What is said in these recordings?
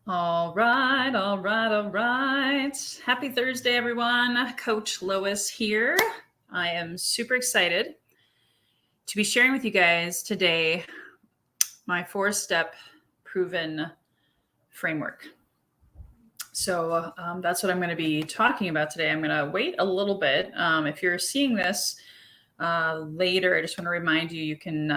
All right, all right, all right. Happy Thursday, everyone. Coach Lois here. I am super excited to be sharing with you guys today my 4-step proven framework. So that's what I'm going to be talking about today. I'm going to wait a little bit. If you're seeing this later, I just want to remind you you can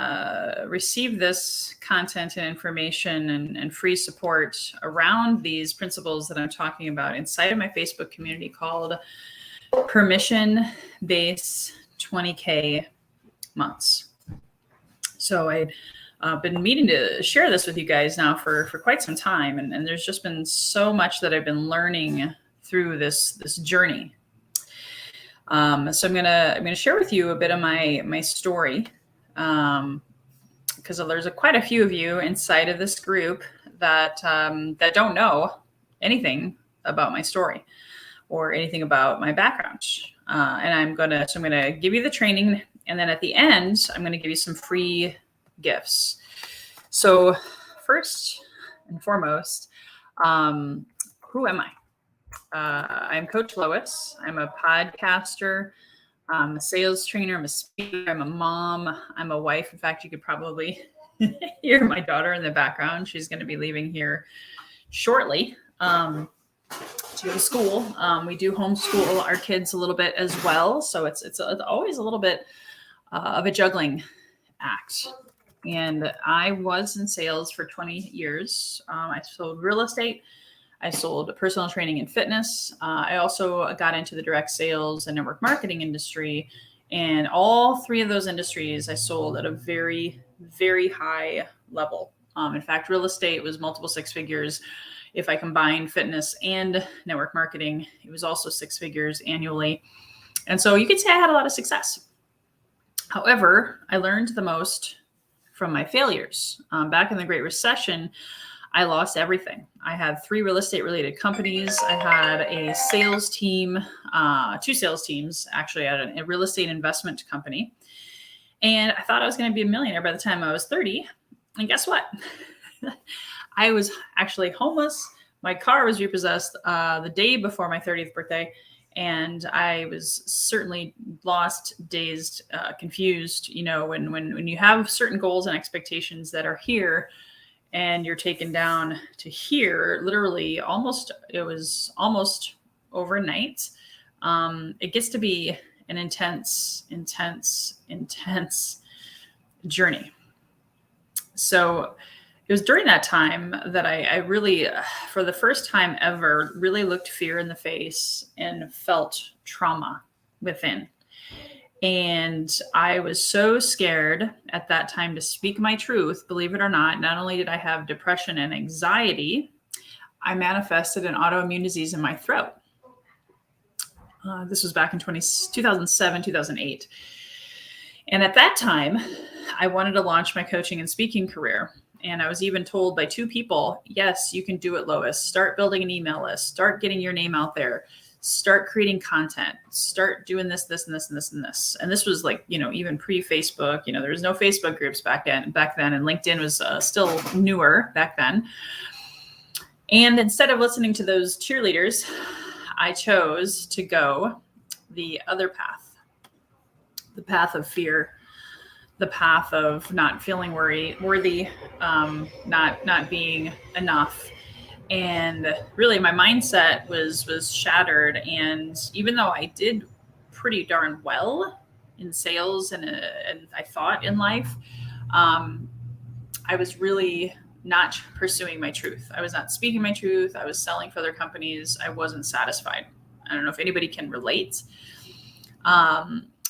receive this content and information and free support around these principles that I'm talking about inside of my Facebook community called Permission Base 20K Months. So I've been meaning to share this with you guys now for quite some time, and there's just been so much that I've been learning through this journey. So I'm gonna share with you a bit of my story, because there's quite a few of you inside of this group that don't know anything about my story or anything about my background. And I'm gonna give you the training, and then at the end, I'm gonna give you some free gifts. So first and foremost, who am I? I'm Coach Lois. I'm a podcaster. I'm a sales trainer. I'm a speaker. I'm a mom. I'm a wife. In fact, you could probably hear my daughter in the background. She's going to be leaving here shortly to go to school. We do homeschool our kids a little bit as well. So it's always a little bit of a juggling act. And I was in sales for 20 years. I sold real estate. I sold personal training and fitness. I also got into the direct sales and network marketing industry. And all three of those industries I sold at a very, very high level. In fact, real estate was multiple six figures. If I combined fitness and network marketing, it was also six figures annually. And so you could say I had a lot of success. However, I learned the most from my failures. Back in the Great Recession, I lost everything. I had 3 real estate related companies. I had a sales team, 2 sales teams, actually. I had a real estate investment company. And I thought I was going to be a millionaire by the time I was 30. And guess what? I was actually homeless. My car was repossessed the day before my 30th birthday. And I was certainly lost, dazed, confused. You know, when you have certain goals and expectations that are here, and you're taken down to here, literally it was almost overnight. It gets to be an intense journey. So it was during that time that I really, for the first time ever, really looked fear in the face and felt trauma within. And I was so scared at that time to speak my truth. Believe it or not, not only did I have depression and anxiety, I manifested an autoimmune disease in my throat. This was back in 2007, 2008. And at that time, I wanted to launch my coaching and speaking career. And I was even told by 2 people, yes, you can do it, Lois. Start building an email list. Start getting your name out there. Start creating content, start doing this, and this, and this, and this. And this was like, even pre-Facebook, there was no Facebook groups back then, and LinkedIn was still newer back then. And instead of listening to those cheerleaders, I chose to go the other path, the path of fear, the path of not feeling worthy, not being enough. And really my mindset was shattered. And even though I did pretty darn well in sales and I thought in life, I was really not pursuing my truth. I was not speaking my truth. I was selling for other companies. I wasn't satisfied. I don't know if anybody can relate.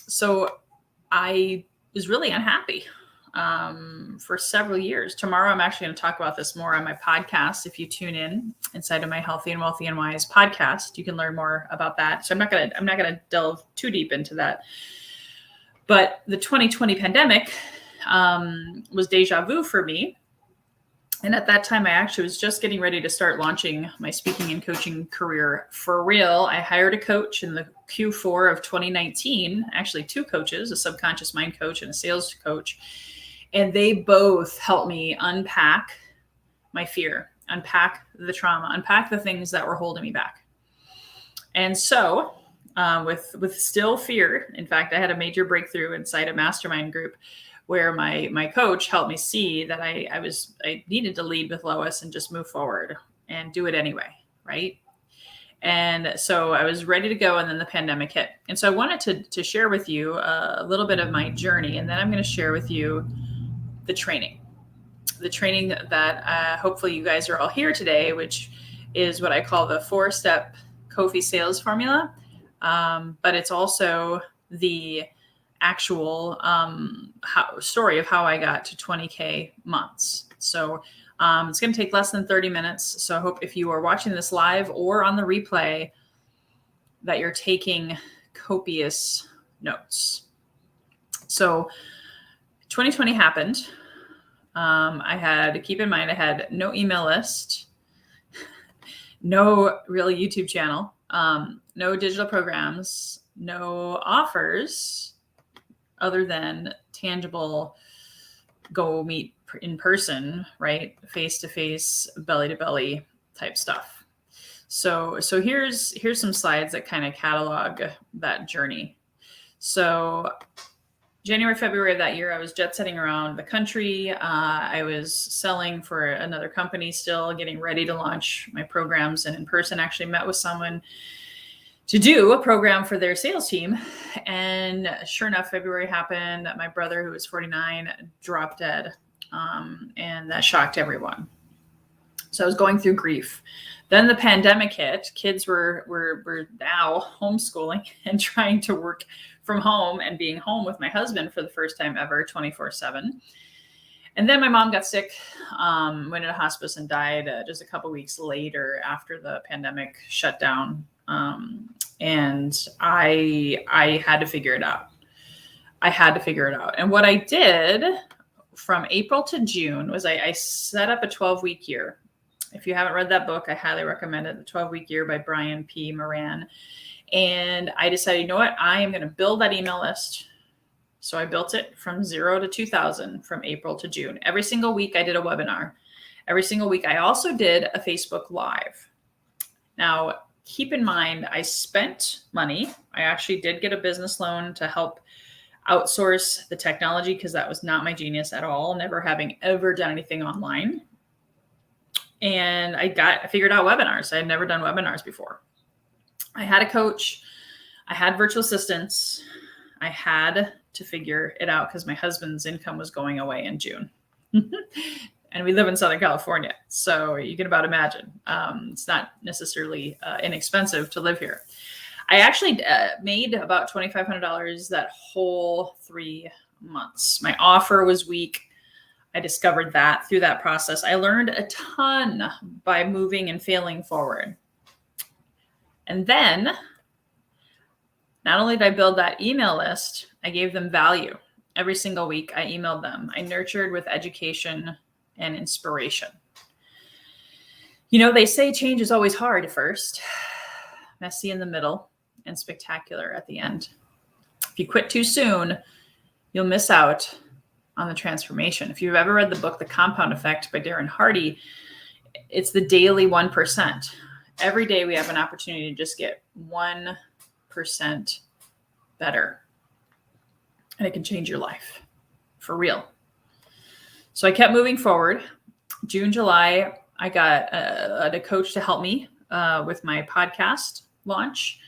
So I was really unhappy for several years. Tomorrow, I'm actually going to talk about this more on my podcast. If you tune in inside of my Healthy and Wealthy and Wise podcast, you can learn more about that. So I'm not going to delve too deep into that. But the 2020 pandemic was deja vu for me. And at that time, I actually was just getting ready to start launching my speaking and coaching career for real. I hired a coach in the Q4 of 2019, actually 2 coaches, a subconscious mind coach and a sales coach. And they both helped me unpack my fear unpack the trauma, unpack the things that were holding me back. And so with still fear, in fact, I had a major breakthrough inside a mastermind group where my coach helped me see that I needed to lead with Lois and just move forward and do it anyway, right? And so I was ready to go, and then the pandemic hit. And so I wanted to share with you a little bit of my journey, and then I'm going to share with you the training that hopefully you guys are all here today, which is what I call the 4-step Kofi sales formula. But it's also the actual story of how I got to 20K months. So it's going to take less than 30 minutes. So I hope if you are watching this live or on the replay that you're taking copious notes. So 2020 happened. Keep in mind, I had no email list, no real YouTube channel, no digital programs, no offers other than tangible go meet in person, right? Face-to-face, belly-to-belly type stuff. So here's some slides that kind of catalog that journey. So January, February of that year, I was jet setting around the country. I was selling for another company still, getting ready to launch my programs, and in person actually met with someone to do a program for their sales team. And sure enough, February happened. My brother, who was 49, dropped dead. And that shocked everyone. So I was going through grief. Then the pandemic hit. Kids were now homeschooling and trying to work from home and being home with my husband for the first time ever, 24/7. And then my mom got sick, went into hospice and died just a couple weeks later after the pandemic shut down. And I had to figure it out. And what I did from April to June was I set up a 12-week year. If you haven't read that book, I highly recommend it, The 12-Week Year by Brian P. Moran. And I decided, you know what? I am going to build that email list. So I built it from 0 to 2,000 from April to June. Every single week I did a webinar. Every single week I also did a Facebook Live. Now, keep in mind, I spent money. I actually did get a business loan to help outsource the technology because that was not my genius at all, never having ever done anything online. And I figured out webinars. I had never done webinars before. I had a coach. I had virtual assistants. I had to figure it out because my husband's income was going away in June. And we live in Southern California. So you can about imagine. It's not necessarily inexpensive to live here. I actually made about $2,500 that whole 3 months. My offer was weak. I discovered that through that process. I learned a ton by moving and failing forward. And then not only did I build that email list, I gave them value. Every single week I emailed them. I nurtured with education and inspiration. You know, they say change is always hard at first, messy in the middle, and spectacular at the end. If you quit too soon, you'll miss out on the transformation. If you've ever read the book, The Compound Effect by Darren Hardy, it's the daily 1%. Every day we have an opportunity to just get 1% better. And it can change your life for real. So I kept moving forward. June, July, I got a coach to help me with my podcast launch.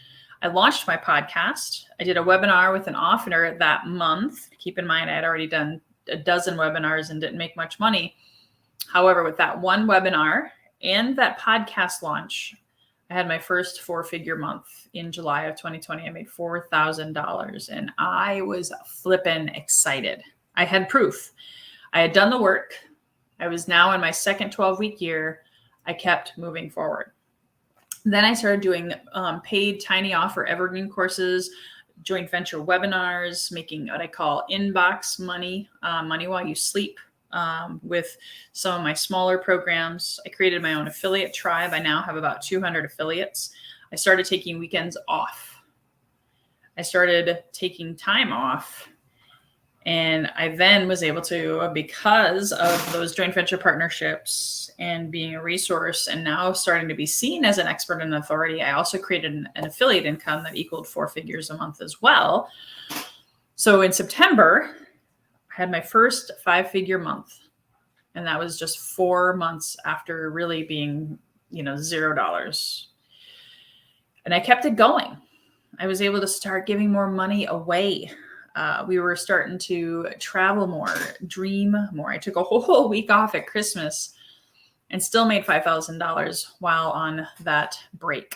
I launched my podcast. I did a webinar with an author that month. Keep in mind, I had already done a dozen webinars and didn't make much money. However, with that one webinar and that podcast launch, I had my first 4-figure month in July of 2020. I made $4,000 and I was flippin' excited. I had proof. I had done the work. I was now in my second 12-week year. I kept moving forward. Then I started doing paid tiny offer evergreen courses, joint venture webinars, making what I call inbox money, money while you sleep, with some of my smaller programs. I created my own affiliate tribe. I now have about 200 affiliates. I started taking weekends off. I started taking time off. And I then was able to, because of those joint venture partnerships and being a resource and now starting to be seen as an expert and authority, I also created an affiliate income that equaled 4 figures a month as well. So in September, I had my first 5-figure month. And that was just 4 months after really being, $0. And I kept it going. I was able to start giving more money away. We were starting to travel more, dream more. I took a whole week off at Christmas and still made $5,000 while on that break.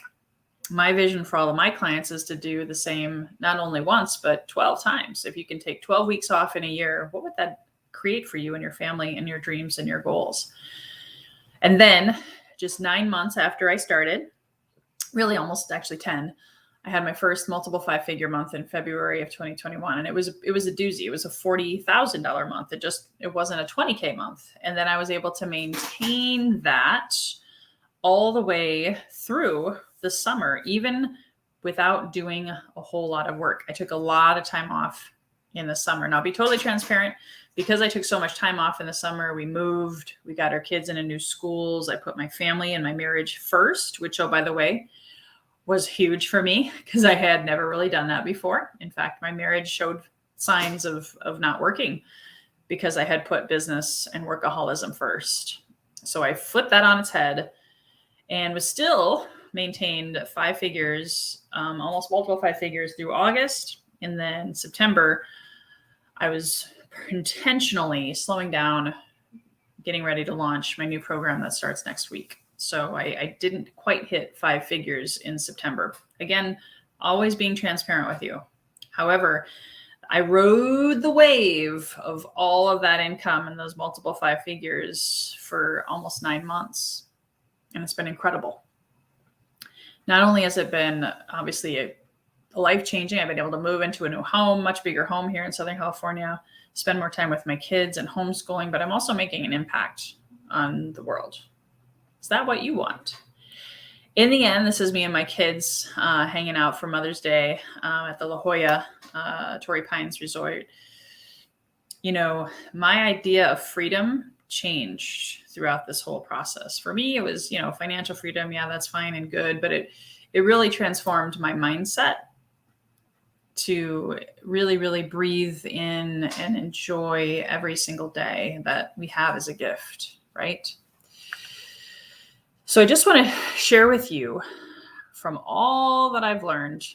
My vision for all of my clients is to do the same, not only once, but 12 times. If you can take 12 weeks off in a year, what would that create for you and your family and your dreams and your goals? And then just 9 months after I started, really almost actually 10, I had my first multiple 5-figure month in February of 2021. And it was a doozy. It was a $40,000 month. It wasn't a $20K month. And then I was able to maintain that all the way through the summer, even without doing a whole lot of work. I took a lot of time off in the summer. Now, I'll be totally transparent. Because I took so much time off in the summer, we moved, we got our kids into new schools. I put my family and my marriage first, which, oh, by the way, was huge for me because I had never really done that before. In fact, my marriage showed signs of not working because I had put business and workaholism first. So I flipped that on its head and was still maintained 5 figures, almost multiple 5 figures through August. And then September, I was intentionally slowing down, getting ready to launch my new program that starts next week. So I didn't quite hit 5 figures in September. Again, always being transparent with you. However, I rode the wave of all of that income and those multiple 5 figures for almost 9 months. And it's been incredible. Not only has it been obviously life-changing, I've been able to move into a new home, much bigger home here in Southern California, spend more time with my kids and homeschooling, but I'm also making an impact on the world. Is that what you want? In the end, this is me and my kids hanging out for Mother's Day at the La Jolla Torrey Pines Resort. My idea of freedom changed throughout this whole process. For me, it was, financial freedom. Yeah, that's fine and good, but it really transformed my mindset to really, really breathe in and enjoy every single day that we have as a gift, right? So I just want to share with you from all that I've learned,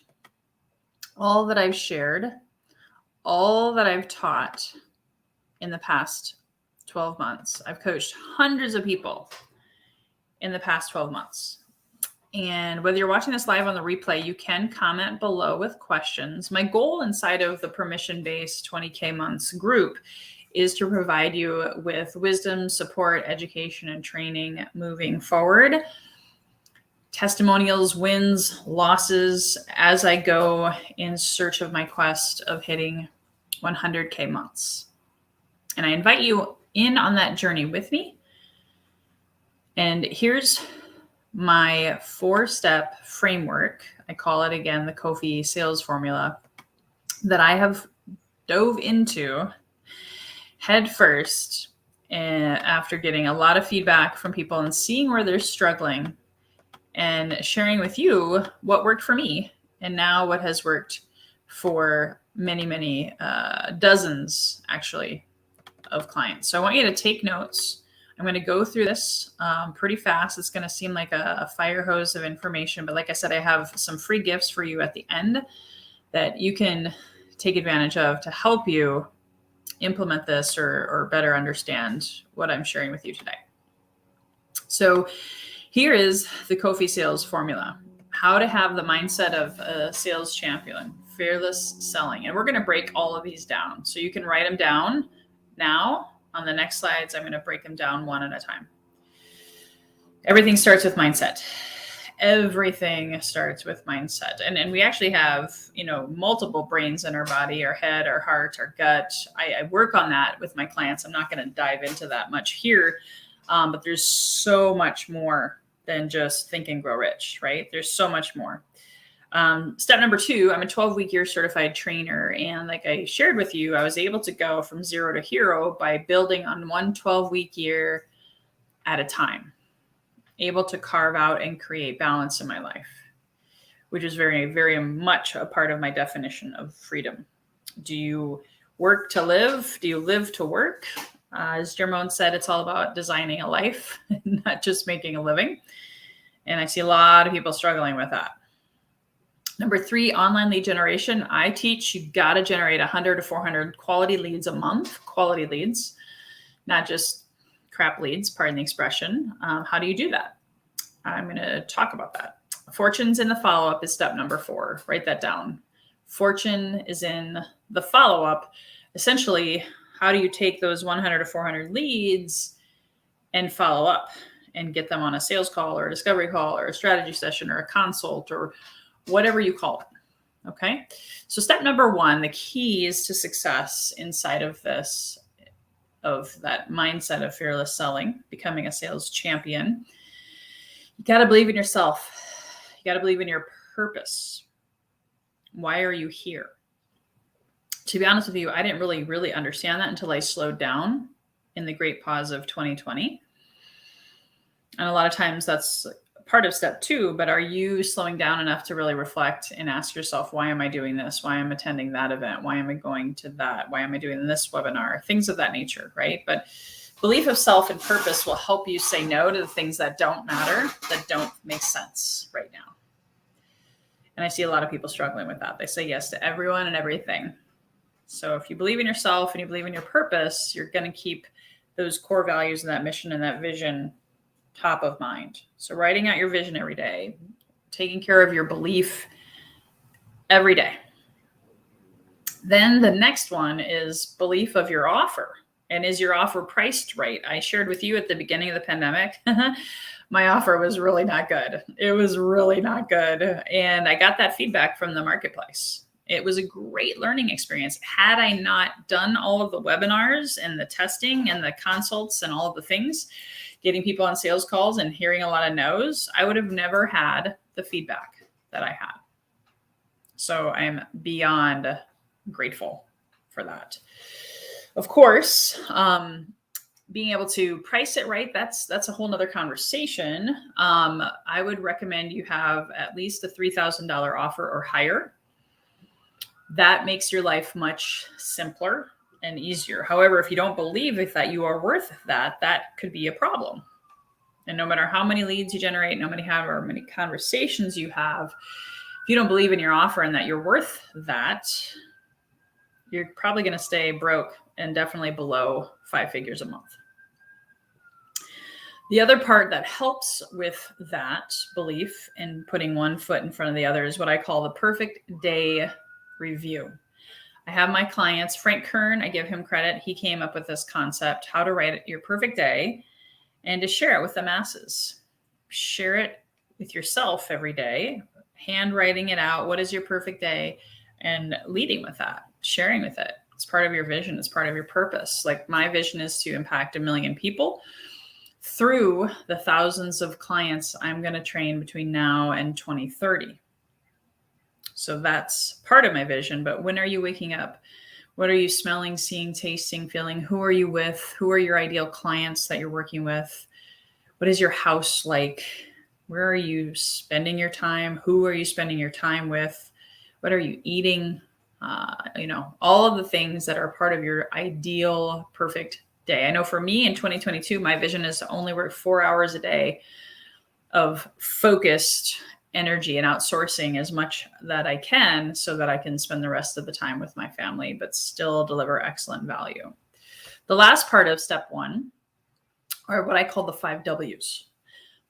all that I've shared, all that I've taught in the past 12 months. I've coached hundreds of people in the past 12 months. And whether you're watching this live on the replay, you can comment below with questions. My goal inside of the permission-based 20K months group is to provide you with wisdom, support, education, and training moving forward. Testimonials, wins, losses, as I go in search of my quest of hitting 100K months. And I invite you in on that journey with me. And here's my 4-step framework. I call it, again, the Kofi sales formula that I have dove into head first after getting a lot of feedback from people and seeing where they're struggling and sharing with you what worked for me and now what has worked for many, many dozens, actually, of clients. So I want you to take notes. I'm going to go through this pretty fast. It's going to seem like a fire hose of information, but like I said, I have some free gifts for you at the end that you can take advantage of to help you implement this or better understand what I'm sharing with you today. So here is the Kofi sales formula, how to have the mindset of a sales champion, fearless selling. And we're going to break all of these down. So you can write them down now. On the next slides, I'm going to break them down one at a time. Everything starts with mindset. Everything starts with mindset. And we actually have, multiple brains in our body, our head, our heart, our gut. I work on that with my clients. I'm not going to dive into that much here, but there's so much more than just Think and Grow Rich, right? There's so much more. Step number 2, I'm a 12-week year certified trainer. And like I shared with you, I was able to go from 0 to hero by building on one 12-week year at a time, able to carve out and create balance in my life, which is very, very much a part of my definition of freedom. Do you work to live? Do you live to work? As Jermone said, it's all about designing a life, not just making a living. And I see a lot of people struggling with that. Number 3, online lead generation. I teach you got to generate 100 to 400 quality leads a month, quality leads, not just crap leads, pardon the expression. How do you do that? I'm going to talk about that. Fortune's in the follow-up is step number 4. Write that down. Fortune is in the follow-up. Essentially, how do you take those 100 to 400 leads and follow up and get them on a sales call or a discovery call or a strategy session or a consult or whatever you call it. Okay. So step number 1, the keys to success inside of this, of that mindset of fearless selling, becoming a sales champion. You got to believe in yourself. You got to believe in your purpose. Why are you here? To be honest with you, I didn't really understand that until I slowed down in the great pause of 2020. And a lot of times that's part of step 2, but are you slowing down enough to really reflect and ask yourself, why am I doing this? Why am I attending that event? Why am I going to that? Why am I doing this webinar? Things of that nature, right? But belief of self and purpose will help you say no to the things that don't matter, that don't make sense right now. And I see a lot of people struggling with that. They say yes to everyone and everything. So if you believe in yourself and you believe in your purpose, you're going to keep those core values and that mission and that vision top of mind. So writing out your vision every day, taking care of your belief every day. Then the next one is belief of your offer. And is your offer priced right? I shared with you at the beginning of the pandemic, my offer was really not good. It was really not good. And I got that feedback from the marketplace. It was a great learning experience. Had I not done all of the webinars and the testing and the consults and all of the things, getting people on sales calls and hearing a lot of no's, I would have never had the feedback that I had. So I am beyond grateful for that. Of course, being able to price it right, that's a whole nother conversation. I would recommend you have at least a $3,000 offer or higher. That makes your life much simpler and easier. However, if you don't believe that you are worth that, that could be a problem. And no matter how many leads you generate, no matter how many conversations you have, if you don't believe in your offer and that you're worth that, you're probably going to stay broke and definitely below 5 figures a month. The other part that helps with that belief and putting one foot in front of the other is what I call the perfect day review. I have my clients, Frank Kern, I give him credit. He came up with this concept, how to write your perfect day and to share it with the masses. Share it with yourself every day, handwriting it out. What is your perfect day? And leading with that, sharing with it. It's part of your vision. It's part of your purpose. Like my vision is to impact 1 million people through the thousands of clients I'm going to train between now and 2030. So that's part of my vision. But when are you waking up? What are you smelling, seeing, tasting, feeling? Who are you with? Who are your ideal clients that you're working with? What is your house like? Where are you spending your time? Who are you spending your time with? What are you eating? All of the things that are part of your ideal, perfect day. I know for me in 2022, my vision is to only work 4 hours a day of focused energy and outsourcing as much that I can so that I can spend the rest of the time with my family, but still deliver excellent value. The last part of step 1 are what I call the 5 W's.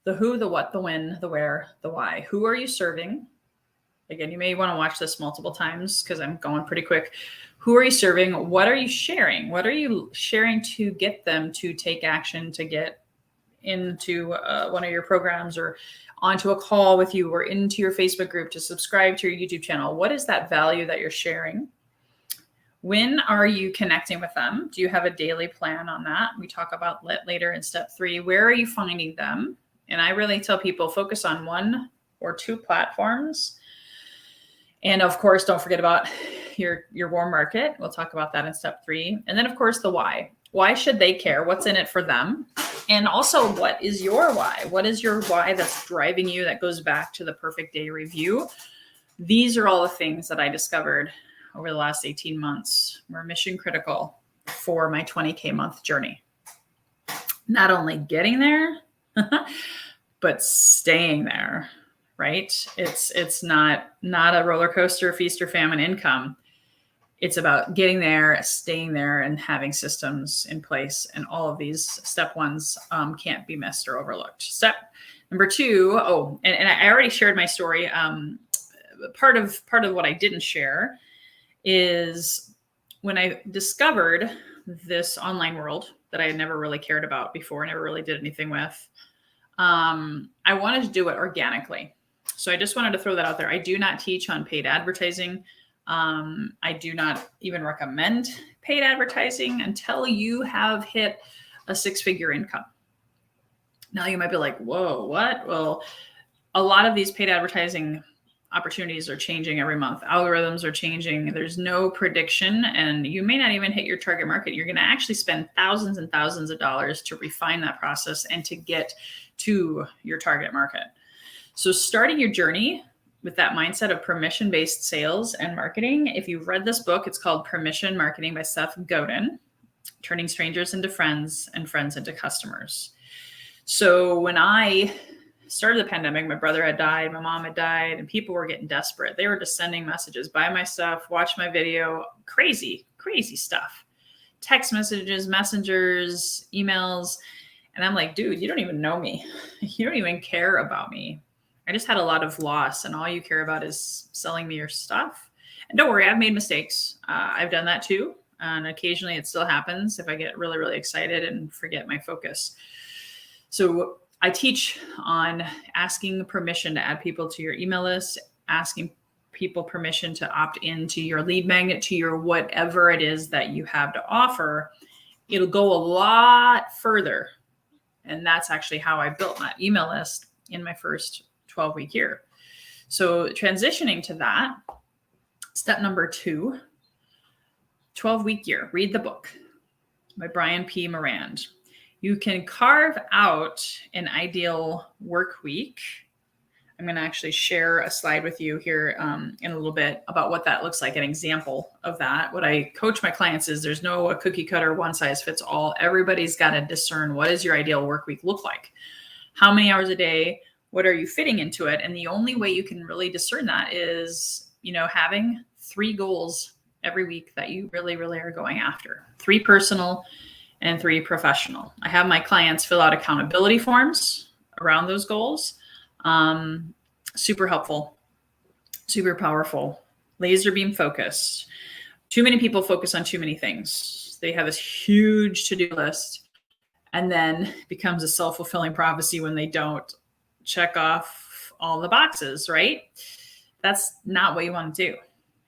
The who, the what, the when, the where, the why. Who are you serving? Again, you may want to watch this multiple times because I'm going pretty quick. Who are you serving? What are you sharing? What are you sharing to get them to take action, to get into one of your programs or onto a call with you or into your Facebook group, to subscribe to your YouTube channel? What is that value that you're sharing? When are you connecting with them? Do you have a daily plan on that? We talk about later in step 3. Where are you finding them? And I really tell people focus on 1 or 2 platforms. And of course, don't forget about your warm market. We'll talk about that in step 3. And then of course, the why. Why should they care? What's in it for them? And also, what is your why? What is your why that's driving you, that goes back to the perfect day review? These are all the things that I discovered over the last 18 months were mission critical for my 20K month journey. Not only getting there, but staying there, right? It's not a roller coaster, feast or famine income. It's about getting there, staying there, and having systems in place. And all of these step ones can't be missed or overlooked. Step number 2, and I already shared my story. Part of what I didn't share is when I discovered this online world that I had never really cared about before, never really did anything with. I wanted to do it organically. So I just wanted to throw that out there. I do not teach on paid advertising. I do not even recommend paid advertising until you have hit a 6-figure income. Now you might be like, whoa, what? Well, a lot of these paid advertising opportunities are changing every month. Algorithms are changing. There's no prediction, and you may not even hit your target market. You're going to actually spend thousands and thousands of dollars to refine that process and to get to your target market. So starting your journey with that mindset of permission-based sales and marketing. If you've read this book, it's called Permission Marketing by Seth Godin, Turning Strangers into Friends and Friends into Customers. So when I started the pandemic, my brother had died, my mom had died, and people were getting desperate. They were just sending messages, buy my stuff, watch my video, crazy stuff. Text messages, messengers, emails. And I'm like, dude, you don't even know me. You don't even care about me. I just had a lot of loss, and all you care about is selling me your stuff. And don't worry, I've made mistakes. I've done that too. And occasionally it still happens if I get really, really excited and forget my focus. So I teach on asking permission to add people to your email list, asking people permission to opt into your lead magnet, to your whatever it is that you have to offer. It'll go a lot further. And that's actually how I built my email list in my first 12-week year. So transitioning to that, step number 2, 12-week year, read the book by Brian P. Morand. You can carve out an ideal work week. I'm going to actually share a slide with you here in a little bit about what that looks like, an example of that. What I coach my clients is there's no cookie cutter, one size fits all. Everybody's got to discern, what does your ideal work week look like? How many hours a day? What are you fitting into it? And the only way you can really discern that is, having 3 goals every week that you really, really are going after. 3 personal and 3 professional. I have my clients fill out accountability forms around those goals. Super helpful, super powerful, laser beam focused. Too many people focus on too many things. They have this huge to-do list, and then becomes a self-fulfilling prophecy when they don't check off all the boxes, right? That's not what you want to do.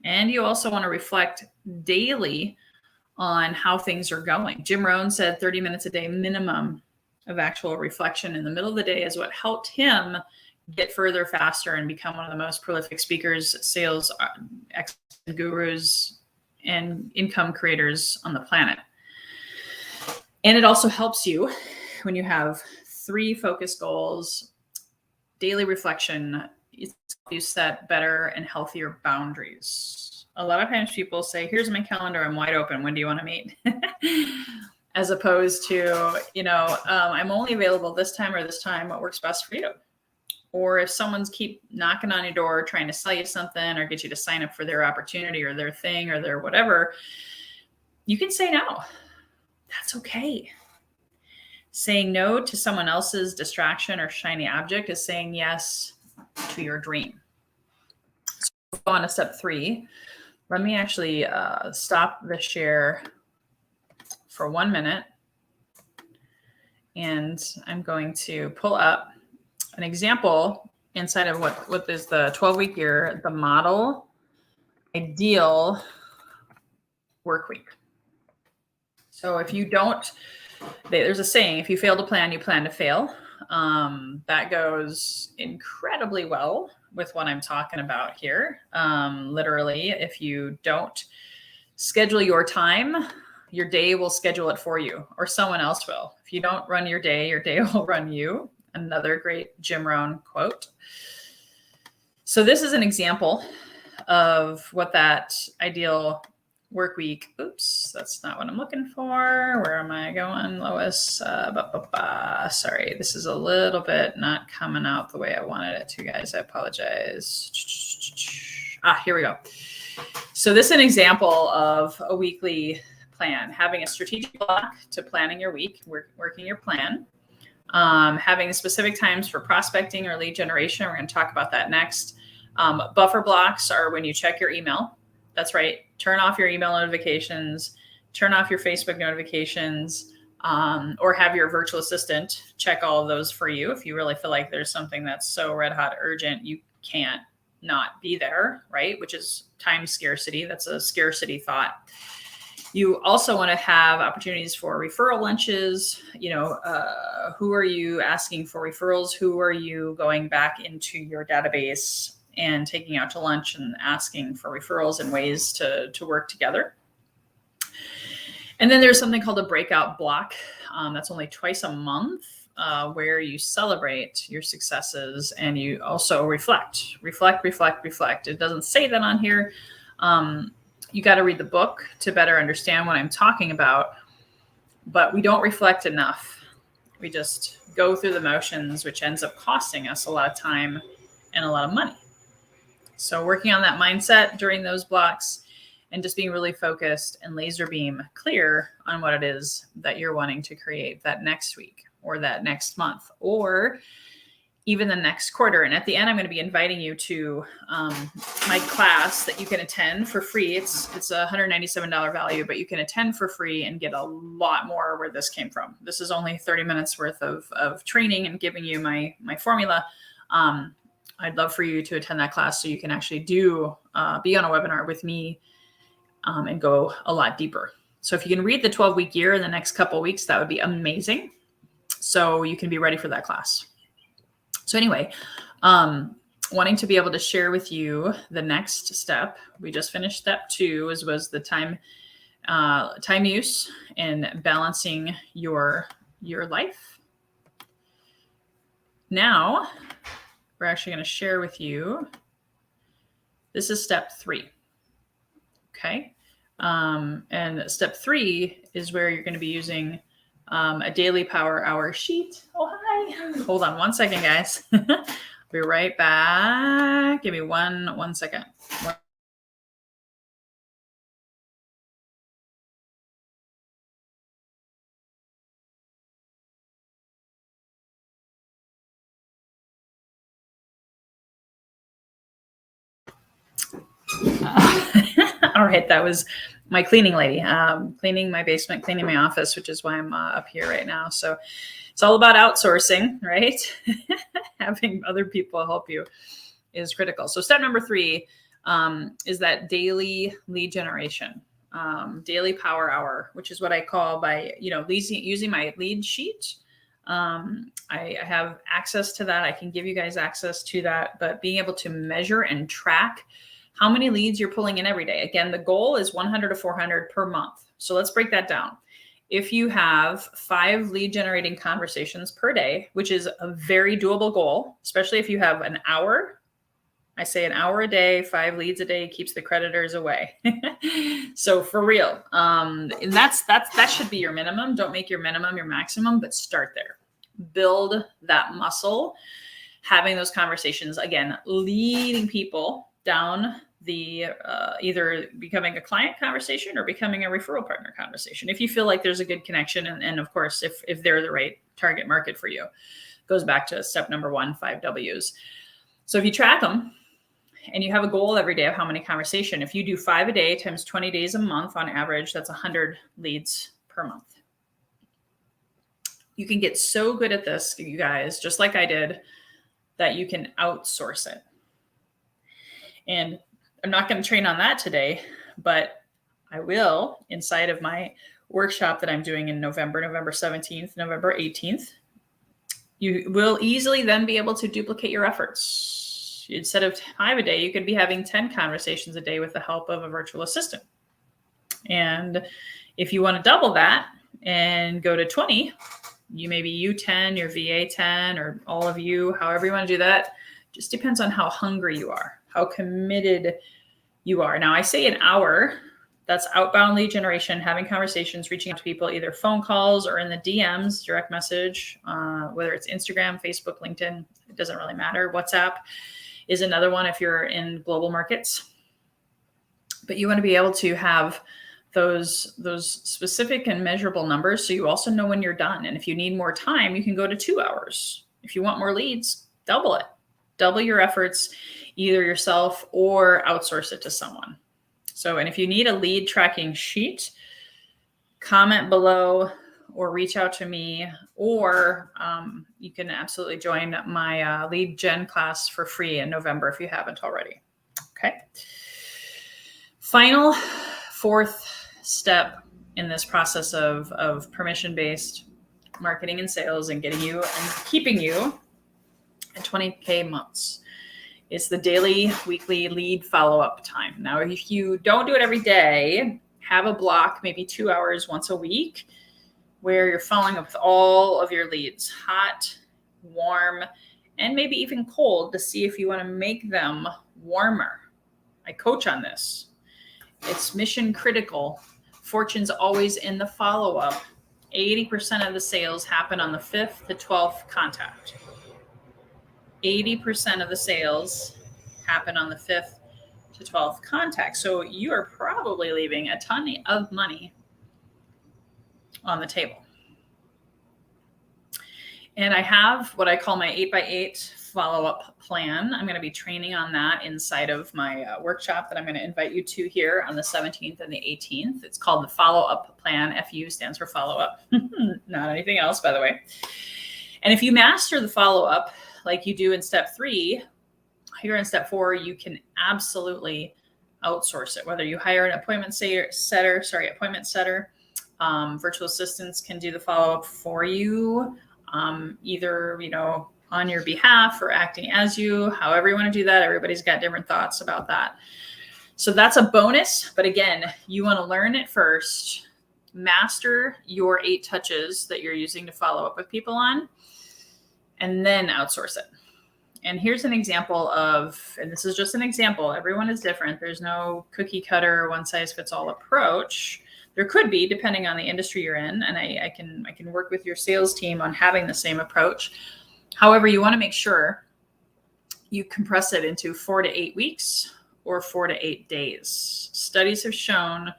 And you also want to reflect daily on how things are going. Jim Rohn said 30 minutes a day minimum of actual reflection in the middle of the day is what helped him get further faster and become one of the most prolific speakers, sales gurus, and income creators on the planet. And it also helps you when you have 3 focus goals, daily reflection. You set better and healthier boundaries. A lot of times people say, here's my calendar, I'm wide open, when do you want to meet? As opposed to, I'm only available this time or this time, what works best for you? Or if someone's keep knocking on your door, trying to sell you something or get you to sign up for their opportunity or their thing or their whatever, you can say no. That's okay. Saying no to someone else's distraction or shiny object is saying yes to your dream. So we'll go on to step 3. Let me actually stop the share for 1 minute. And I'm going to pull up an example inside of what is the 12-week year, the model ideal work week. So if you don't, there's a saying, if you fail to plan, you plan to fail. That goes incredibly well with what I'm talking about here. Literally, if you don't schedule your time Your day will schedule it for you, or someone else will. If you don't run your day will run you. Another great Jim Rohn quote. So this is an example of what that ideal work week. Oops, that's not what I'm looking for. Where am I going, Lois? Sorry, this is a little bit not coming out the way I wanted it to, guys. I apologize. Here we go. So this is an example of a weekly plan, having a strategic block to planning your week, working your plan, having specific times for prospecting or lead generation. We're going to talk about that next. Buffer blocks are when you check your email. That's right. Turn off your email notifications, turn off your Facebook notifications, or have your virtual assistant check all of those for you. If you really feel like there's something that's so red hot urgent, you can't not be there, right? Which is time scarcity. That's a scarcity thought. You also want to have opportunities for referral lunches. Who are you asking for referrals? Who are you going back into your database and taking out to lunch and asking for referrals and ways to work together? And then there's something called a breakout block. That's only twice a month, where you celebrate your successes and you also reflect. It doesn't say that on here. You got to read the book to better understand what I'm talking about, but we don't reflect enough. We just go through the motions, which ends up costing us a lot of time and a lot of money. So working on that mindset during those blocks and just being really focused and laser beam clear on what it is that you're wanting to create that next week or that next month or even the next quarter. And at the end, I'm going to be inviting you to my class that you can attend for free. It's a $197 value, but you can attend for free and get a lot more where this came from. This is only 30 minutes worth of training and giving you my formula. I'd love for you to attend that class so you can actually be on a webinar with me and go a lot deeper. So if you can read the 12-week year in the next couple of weeks, that would be amazing. So you can be ready for that class. So anyway, wanting to be able to share with you the next step. We just finished step 2, was the time use and balancing your life. Now, we're actually going to share with you. This is step 3. Okay. And step 3 is where you're going to be using a daily power hour sheet. Oh, hi. Hold on one second, guys. I'll be right back. Give me one second. All right, that was my cleaning lady, cleaning my basement, cleaning my office, which is why I'm up here right now. So it's all about outsourcing, right? Having other people help you is critical. So step number 3 is that daily lead generation, daily power hour, which is what I call by, using my lead sheet. I have access to that. I can give you guys access to that, but being able to measure and track how many leads you're pulling in every day. Again, the goal is 100 to 400 per month. So let's break that down. If you have 5 lead generating conversations per day, which is a very doable goal, especially if you have an hour, I say an hour a day, 5 leads a day keeps the creditors away. So for real, and that should be your minimum. Don't make your minimum your maximum, but start there. Build that muscle, having those conversations, again, leading people down the either becoming a client conversation or becoming a referral partner conversation. If you feel like there's a good connection, and of course, if they're the right target market for you, goes back to step number 1, 5 W's. So if you track them and you have a goal every day of how many conversation, if you do 5 a day times 20 days a month on average, that's 100 leads per month. You can get so good at this, you guys, just like I did, that you can outsource it. And I'm not going to train on that today, but I will inside of my workshop that I'm doing in November 17th, November 18th. You will easily then be able to duplicate your efforts. Instead of 5 a day, you could be having 10 conversations a day with the help of a virtual assistant. And If you want to double that and go to 20, you maybe you 10, your VA 10, or all of you, however you want to do that. Just depends on how hungry you are, how committed you are. Now, I say an hour. That's outbound lead generation, having conversations, reaching out to people, either phone calls or in the DMs, direct message, whether it's Instagram, Facebook, LinkedIn, it doesn't really matter. WhatsApp is another one if you're in global markets. But you want to be able to have those specific and measurable numbers so you also know when you're done. And if you need more time, you can go to 2 hours. If you want more leads, double it. Double your efforts, either yourself or outsource it to someone. So, and if you need a lead tracking sheet, comment below or reach out to me, or you can absolutely join my lead gen class for free in November if you haven't already. Okay. Final fourth step in this process of permission-based marketing and sales and getting you and keeping you at 20K months. It's the daily, weekly lead follow-up time. Now, if you don't do it every day, have a block, maybe 2 hours once a week, where you're following up with all of your leads, hot, warm, and maybe even cold, to see if you want to make them warmer. I coach on this. It's mission critical. Fortune's always in the follow-up. 80% of the sales happen on the 5th to 12th contact. 80% of the sales happen on the 5th to 12th contact. So you are probably leaving a ton of money on the table. And I have what I call my 8x8 follow-up plan. I'm going to be training on that inside of my workshop that I'm going to invite you to here on the 17th and the 18th. It's called the follow-up plan. FU stands for follow-up, not anything else, by the way. And if you master the follow-up like you do in step 3, here in step 4, you can absolutely outsource it. Whether you hire an appointment setter, virtual assistants can do the follow-up for you, either, on your behalf or acting as you, however you want to do that. Everybody's got different thoughts about that. So that's a bonus. But again, you want to learn it first, master your 8 touches that you're using to follow up with people on, and then outsource it. And here's an example of, and this is just an example, everyone is different. There's no cookie cutter, one size fits all approach. There could be, depending on the industry you're in. And I can work with your sales team on having the same approach. However, you want to make sure you compress it into 4 to 8 weeks or 4 to 8 days. Studies have shown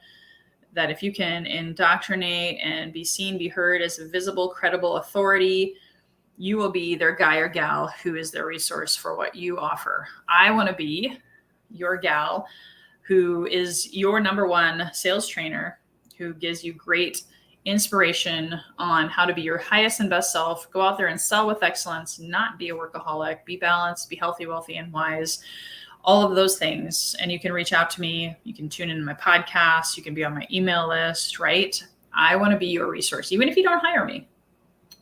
that if you can indoctrinate and be seen, be heard as a visible, credible authority, you will be their guy or gal who is their resource for what you offer. I want to be your gal who is your number one sales trainer, who gives you great inspiration on how to be your highest and best self, go out there and sell with excellence, not be a workaholic, be balanced, be healthy, wealthy, and wise, all of those things. And you can reach out to me. You can tune into my podcast. You can be on my email list, right? I want to be your resource, even if you don't hire me,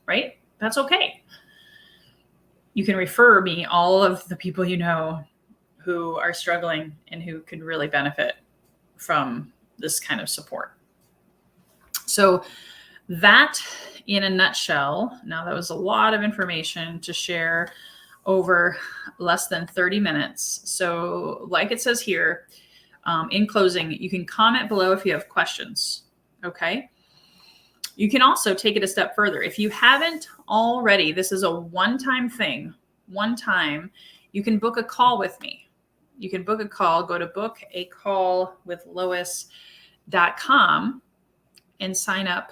right? That's okay. You can refer me all of the people you know who are struggling and who could really benefit from this kind of support. So that, in a nutshell, now that was a lot of information to share over less than 30 minutes. So like it says here, in closing, you can comment below if you have questions, okay? You can also take it a step further. If you haven't already, this is a one-time thing, you can book a call with me. You can book a call, go to bookacallwithlois.com and sign up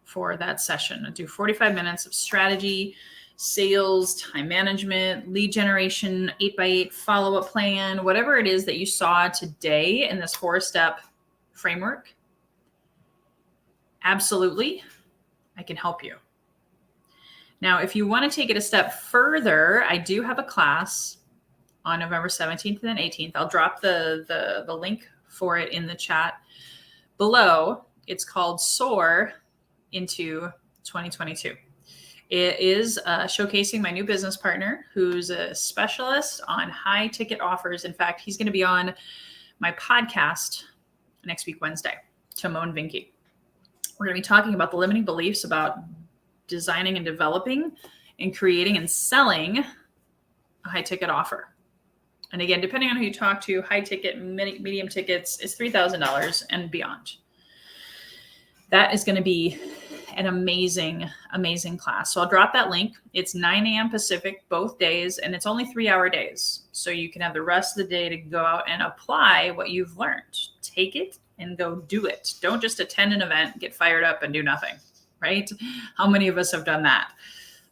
for that session. I do 45 minutes of strategy, sales, time management, lead generation, 8x8 follow-up plan, whatever it is that you saw today in this 4-step framework. Absolutely, I can help you. Now, if you want to take it a step further, I do have a class on November 17th and 18th. I'll drop the link for it in the chat below. It's called Soar into 2022. It is showcasing my new business partner, who's a specialist on high ticket offers. In fact, he's going to be on my podcast next week, Wednesday, Timon Vinky. We're going to be talking about the limiting beliefs about designing and developing and creating and selling a high ticket offer. And again, depending on who you talk to, high ticket, medium tickets is $3,000 and beyond. That is going to be an amazing, amazing class. So I'll drop that link. It's 9 a.m. Pacific both days, and it's only 3-hour days. So you can have the rest of the day to go out and apply what you've learned. Take it and go do it. Don't just attend an event, get fired up, and do nothing, right? How many of us have done that?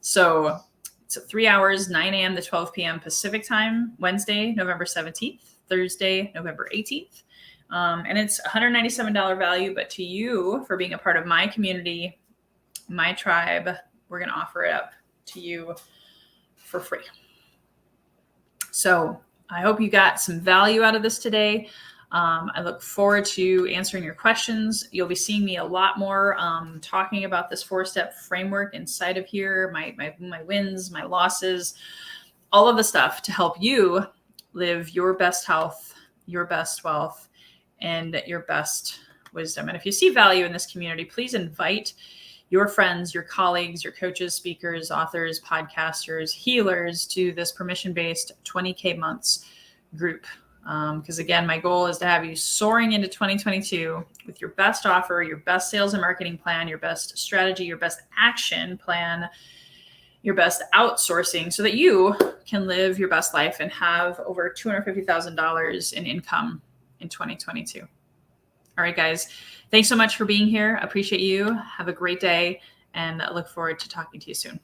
So it's 3 hours, 9 a.m. to 12 p.m. Pacific time, Wednesday, November 17th, Thursday, November 18th. And it's $197 value, but to you, for being a part of my community, my tribe, we're going to offer it up to you for free. So I hope you got some value out of this today. I look forward to answering your questions. You'll be seeing me a lot more talking about this 4-step framework inside of here, my wins, my losses, all of the stuff to help you live your best health, your best wealth, and your best wisdom. And if you see value in this community, please invite your friends, your colleagues, your coaches, speakers, authors, podcasters, healers to this permission-based 20K months group. Because again, my goal is to have you soaring into 2022 with your best offer, your best sales and marketing plan, your best strategy, your best action plan, your best outsourcing, so that you can live your best life and have over $250,000 in income in 2022. All right, guys, thanks so much for being here. I appreciate you. Have a great day, and I look forward to talking to you soon.